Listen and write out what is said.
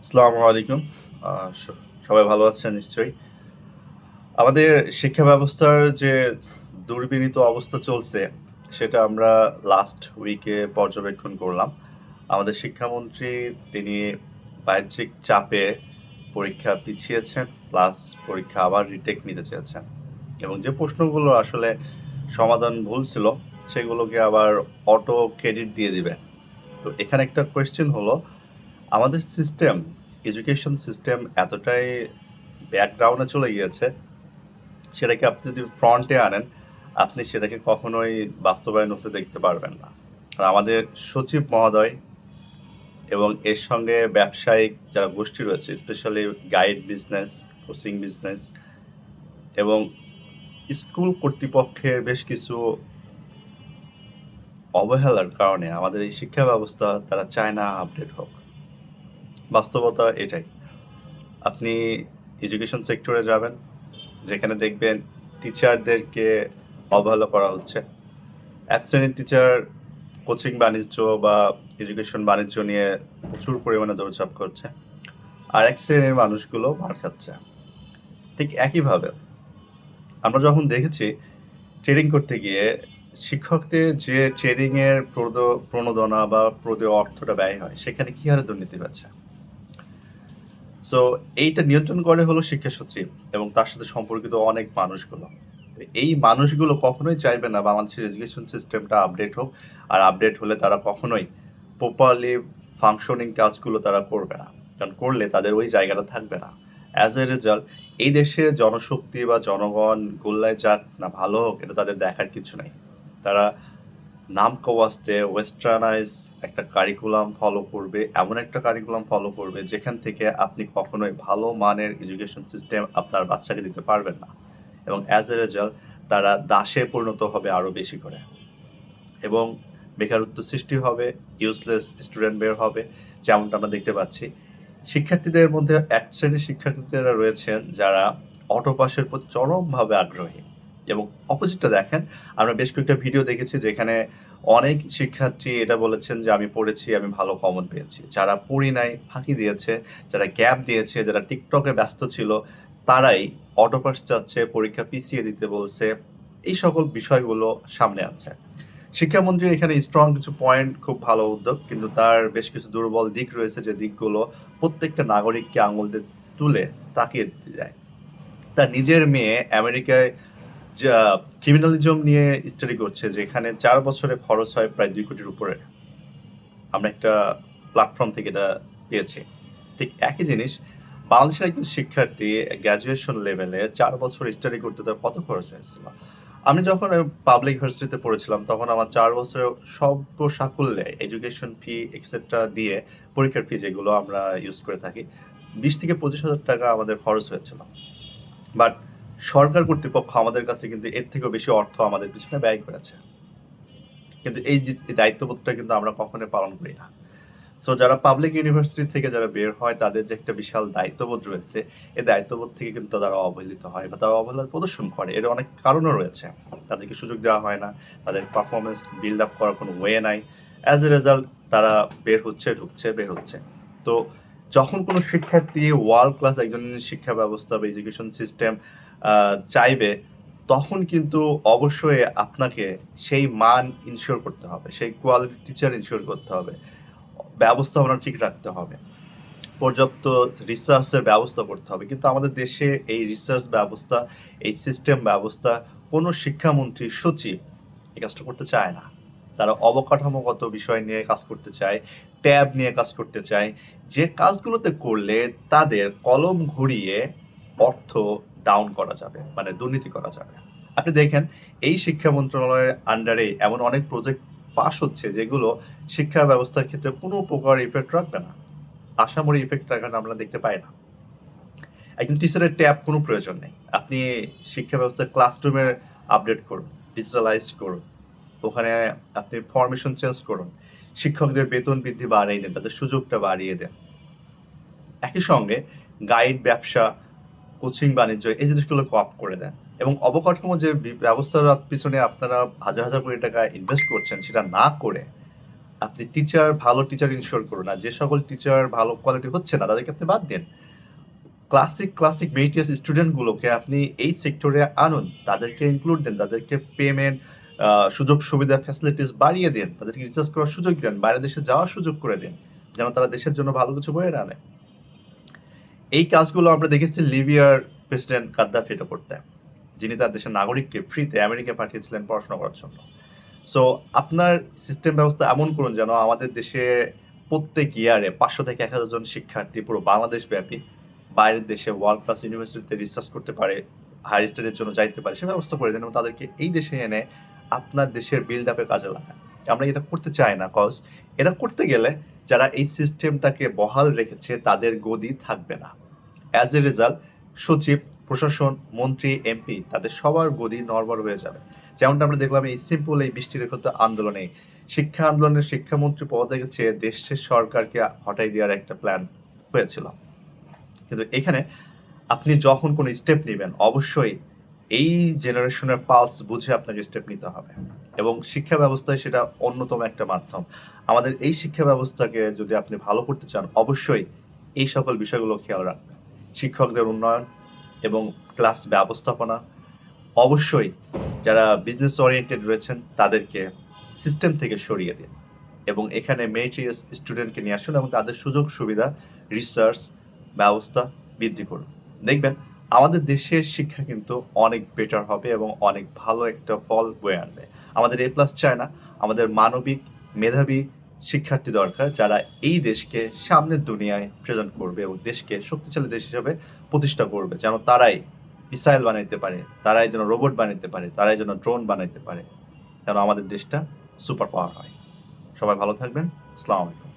আসসালামু আলাইকুম। আ স সবাই ভালো আছেন নিশ্চয়ই। আমাদের শিক্ষা ব্যবস্থার যে দুর্বিনীত অবস্থা চলছে, সেটা আমরা লাস্ট উইকে পর্যবেক্ষণ করলাম। আমাদের শিক্ষামন্ত্রী তিনি বাহ্যিক চাপে পরীক্ষা পিছিয়েছেন, প্লাস পরীক্ষা আবার রিটেক নিতে চেয়েছেন। এবং যে প্রশ্নগুলো আসলে সমাধান ভুল ছিল, সেগুলোকে আবার অটো ক্রেডিট দিয়ে দিবে। তো এখানে একটা কোয়েশ্চেন হলো, আমাদের সিস্টেম, এডুকেশন সিস্টেম এতটাই ব্যাকগ্রাউন্ডে চলে গিয়েছে, সেটাকে আপনি যদি ফ্রন্টে আনেন, আপনি সেটাকে কখনোই বাস্তবায়ন হতে দেখতে পারবেন না। আর আমাদের সচিব মহোদয় এবং এর সঙ্গে ব্যবসায়িক যারা গোষ্ঠী রয়েছে, specially guide business, coaching business এবং স্কুল কর্তৃপক্ষের বেশ কিছু অবহেলার কারণে আমাদের এই শিক্ষা ব্যবস্থা তারা চায় না আপডেট হোক। বাস্তবতা এটাই। আপনি এডুকেশন সেক্টরে যাবেন, যেখানে দেখবেন টিচারদেরকে অবহেলা করা হচ্ছে। এক শ্রেণীর টিচার কোচিং বাণিজ্য বা এডুকেশন বাণিজ্য নিয়ে প্রচুর পরিমাণে দৌড়ঝাঁপ করছে। আর এক শ্রেণীর মানুষগুলো মার খাচ্ছে। ঠিক একইভাবে আমরা যখন দেখেছি ট্রেনিং করতে গিয়ে শিক্ষকদের যে ট্রেনিং এর প্রণোদনা বা প্রদেয় অর্থটা ব্যয় হয়, সেখানে কি হারে দুর্নীতি হচ্ছে। সো এইটা নিয়ন্ত্রণ করে হলো শিক্ষা সচিব এবং তার সাথে সম্পর্কিত অনেক মানুষগুলো। তো এই মানুষগুলো কখনোই চাইবে না বাংলাদেশের এডুকেশন সিস্টেমটা আপডেট হোক। আর আপডেট হলে তারা কখনোই প্রপারলি ফাংশনিং কাজগুলো তারা করবে না। কারণ করলে তাদের ওই জায়গাটা থাকবে না। অ্যাজ এ রেজাল্ট এই দেশে জনশক্তি বা জনগণ গোল্লায় যাক না ভালো হোক, এটা তাদের দেখার কিছু নাই। তারা নাম কওয়াস্তে ওয়েস্টার্নাইজ একটা কারিকুলাম ফলো করবে, এমন একটা কারিকুলাম ফলো করবে যেখান থেকে আপনি কখনোই ভালো মানের এডুকেশন সিস্টেম আপনার বাচ্চাকে দিতে পারবেন না। এবং অ্যাজ এ রেজাল্ট তারা দাসে পরিণত হবে আরো বেশি করে। এবং বেকারত্ব সৃষ্টি হবে, ইউজলেস স্টুডেন্ট বের হবে, যেমনটা আমরা দেখতে পাচ্ছি। শিক্ষার্থীদের মধ্যে এক শ্রেণীর শিক্ষার্থীরা রয়েছেন যারা অটো পাসের প্রতি চরমভাবে আগ্রহী। এবং অপোজিটটা দেখেন, আমরা বেশ কয়েকটা ভিডিও দেখেছি যেখানে অনেক শিক্ষার্থী এটা বলেছেন যে আমি পড়েছি, আমি ভালো কমন পেয়েছি। যারা পড়ি নাই, ফাঁকি দিয়েছে, যারা গ্যাপ দিয়েছে, যারা টিকটকে ব্যস্ত ছিল, তারাই অটো পাস চাচ্ছে, পরীক্ষা পিছিয়ে দিতে বলছে। এই সকল বিষয়গুলো সামনে আছে। শিক্ষামন্ত্রীর এখানে স্ট্রং কিছু পয়েন্ট, খুব ভালো উদ্যোগ, কিন্তু তার বেশ কিছু দুর্বল দিক রয়েছে, যে দিকগুলো প্রত্যেকটা নাগরিককে আঙুল দিয়ে তুলে তাকিয়ে দিতে যায়। তার নিজের মেয়ে আমেরিকায় যা ক্রিমিনালিজম নিয়ে স্টাডি করছে, যেখানে ৪ বছরে খরচ হয় প্রায় ২ কোটির উপরে। আমরা একটা প্ল্যাটফর্ম থেকে এটা পেয়েছি। ঠিক একই জিনিস বাংলাদেশের একজন শিক্ষার্থী গ্র্যাজুয়েশন লেভেলে ৪ বছর স্টাডি করতে তার কত খরচ হয়েছিল? আমি যখন পাবলিক ভার্সিটিতে পড়েছিলাম, তখন আমার ৪ বছরের সর্বসাকুল্যে এডুকেশন ফি এক্সেট্রা দিয়ে পরীক্ষার ফি যেগুলো আমরা ইউজ করে থাকি, ২০,000-২৫,000 টাকা আমাদের খরচ হয়েছিল। বাট সরকার কর্তৃপক্ষ আমাদের কাছে কিন্তু এর থেকেও বেশি অর্থ আমাদের পিছনে ব্যয় করেছে। কিন্তু এই যে এই দায়িত্ববোধটা কিন্তু আমরা কখনোই পালন করি না। সো যারা পাবলিক ইউনিভার্সিটি থেকে যারা বের হয়, তাদের যে একটা বিশাল দায়িত্ববোধ রয়েছে, এই দায়িত্ববোধ থেকে কিন্তু তারা অবহেলিত হয় বা তারা অবহেলা প্রদর্শন করে। এর অনেক কারণও রয়েছে। তাদেরকে সুযোগ দেওয়া হয় না, তাদের পারফরম্যান্স বিল্ড আপ করার কোনো ওয়ে নাই। অ্যাজ এ রেজাল্ট তারা বের হচ্ছে, ঢুকছে, বের হচ্ছে। তো যখন কোনো শিক্ষার্থী ওয়ার্ল্ড ক্লাস একজন শিক্ষা ব্যবস্থা বা এডুকেশন সিস্টেম চাইবে, তখন কিন্তু অবশ্যই আপনাকে সেই মান ইনশিওর করতে হবে, সেই কোয়ালিটি টিচার ইনশিওর করতে হবে, ব্যবস্থাপনা ঠিক রাখতে হবে, পর্যাপ্ত রিসার্চের ব্যবস্থা করতে হবে। কিন্তু আমাদের দেশে এই রিসার্চ ব্যবস্থা, এই সিস্টেম ব্যবস্থা কোনো শিক্ষামন্ত্রী, সচিব এই কাজটা করতে চায় না। তারা অবকাঠামোগত বিষয় নিয়ে কাজ করতে চায়, ট্যাব নিয়ে কাজ করতে চায়, যে কাজগুলোতে করলে তাদের কলম ঘুরিয়ে অর্থ ডাউন করা যাবে, মানে দুর্নীতি করা যাবে। আপনি দেখেন এই শিক্ষা মন্ত্রণালয়ের আন্ডারে এমন অনেক প্রজেক্ট পাস হচ্ছে যেগুলো শিক্ষা ব্যবস্থার ক্ষেত্রে কোনো প্রকার ইফেক্ট রাখবে না। আশামরি ইফেক্ট রাখাটা আমরা দেখতে পাই না। একজন টিচারের ট্যাব কোনো প্রয়োজন নেই। আপনি শিক্ষা ব্যবস্থার ক্লাসরুমে আপডেট করুন, ডিজিটালাইজ করুন। ওখানে আপনি ফরমেশন চেঞ্জ করুন। শিক্ষকদের বেতন বৃদ্ধি বাড়িয়ে দেন, তাদের সুযোগটা বাড়িয়ে দেন। একই সঙ্গে গাইড ব্যবসা, কোচিং বাণিজ্য এই জিনিসগুলো co-op করে দেন। এবং অবকাঠামো যে ব্যবস্থার পিছনে আপনারা হাজার, হাজার কোটি টাকা ইনভেস্ট করছেন, সেটা না করে আপনি ভালো টিচার ইনশিওর করুন। আর যে সকল টিচার ভালো কোয়ালিটি হচ্ছে না তাদেরকে আপনি বাদ দিন। ক্লাসিক মেরিটিয়াস স্টুডেন্ট গুলোকে আপনি এই সেক্টরে আনুন। তাদেরকে ইনক্লুড দেন। তাদেরকে পেমেন্ট, সুযোগ সুবিধা, ফ্যাসিলিটিস বাড়িয়ে দেন। তাদেরকে রিসার্চ করার সুযোগ দেন। বাইরের দেশে যাওয়ার সুযোগ করে দিন। যেন তারা দেশের জন্য ভালো কিছু বয়ে আনে। এই কাজগুলো আমরা দেখেছি লিবিয়ার প্রেসিডেন্ট গাদ্দাফি এটা করতে। যিনি তার দেশের নাগরিককে ফ্রিতে আমেরিকায় পাঠিয়েছিলেন পড়াশোনা করার জন্য। সো আপনার সিস্টেম ব্যবস্থা এমন করুন যেন আমাদের দেশে প্রত্যেক ইয়ারে ৫০০ থেকে ১,০০০ জন শিক্ষার্থী পুরো বাংলাদেশ ব্যাপী বাইরের দেশে ওয়ার্ল্ড ক্লাস ইউনিভার্সিটিতে রিসার্চ করতে পারে, হায়ার স্টাডির জন্য যাইতে পারে, সে ব্যবস্থা করে দেন এবং তাদেরকে এই দেশে এনে আপনার দেশের বিল্ড আপে কাজে লাগান। আমরা এটা করতে চাই না, কজ এটা করতে গেলে যারা এই সিস্টেমটাকে বহাল রেখেছে তাদের গদি থাকবে না। অ্যাজ এ রেজাল্ট সচিব, প্রশাসন, মন্ত্রী, এমপি তাদের সবার গদি নড়বড় হয়ে যাবে। যেমনটা আমরা দেখলাম এই সিম্পল এই বৃষ্টি রেখত আন্দোলনে, শিক্ষা আন্দোলনের শিক্ষামন্ত্রী পদে গেছে দেশের সরকারকে হটাই দেওয়ার একটা প্ল্যান হয়েছিল। কিন্তু এখানে আপনি যখন কোনো স্টেপ নেবেন অবশ্যই এই জেনারেশনের পালস বুঝে আপনাকে স্টেপ নিতে হবে এবং শিক্ষা ব্যবস্থায় সেটা অন্যতম একটা মাধ্যম। আমাদের এই শিক্ষা ব্যবস্থাকে যদি আপনি ভালো করতে চান অবশ্যই এই সকল বিষয়গুলো খেয়াল রাখবেন। শিক্ষকদের উন্নয়ন এবং ক্লাস ব্যবস্থাপনা, অবশ্যই যারা বিজনেস ওরিয়েন্টেড রয়েছেন তাদেরকে সিস্টেম থেকে সরিয়ে দিন এবং এখানে মেরিটিয়াস স্টুডেন্টকে নিয়ে আসুন এবং তাদের সুযোগ সুবিধা, রিসার্চ ব্যবস্থা বৃদ্ধি করুন। দেখবেন আমাদের দেশের শিক্ষা কিন্তু অনেক বেটার হবে এবং অনেক ভালো একটা ফল বয়ে আনবে। আমাদের এ প্লাস চায় না, আমাদের মানবিক মেধাবী শিক্ষার্থী দরকার যারা এই দেশকে সামনের দুনিয়ায় প্রেজেন্ট করবে এবং দেশকে শক্তিশালী দেশ হিসেবে প্রতিষ্ঠা করবে, যেন তারাই মিসাইল বানাইতে পারে, তারাই যেন রোবট বানাইতে পারে, তারাই যেন ড্রোন বানাইতে পারে, যেন আমাদের দেশটা সুপার পাওয়ার হয়। সবাই ভালো থাকবেন। আসসালামু আলাইকুম।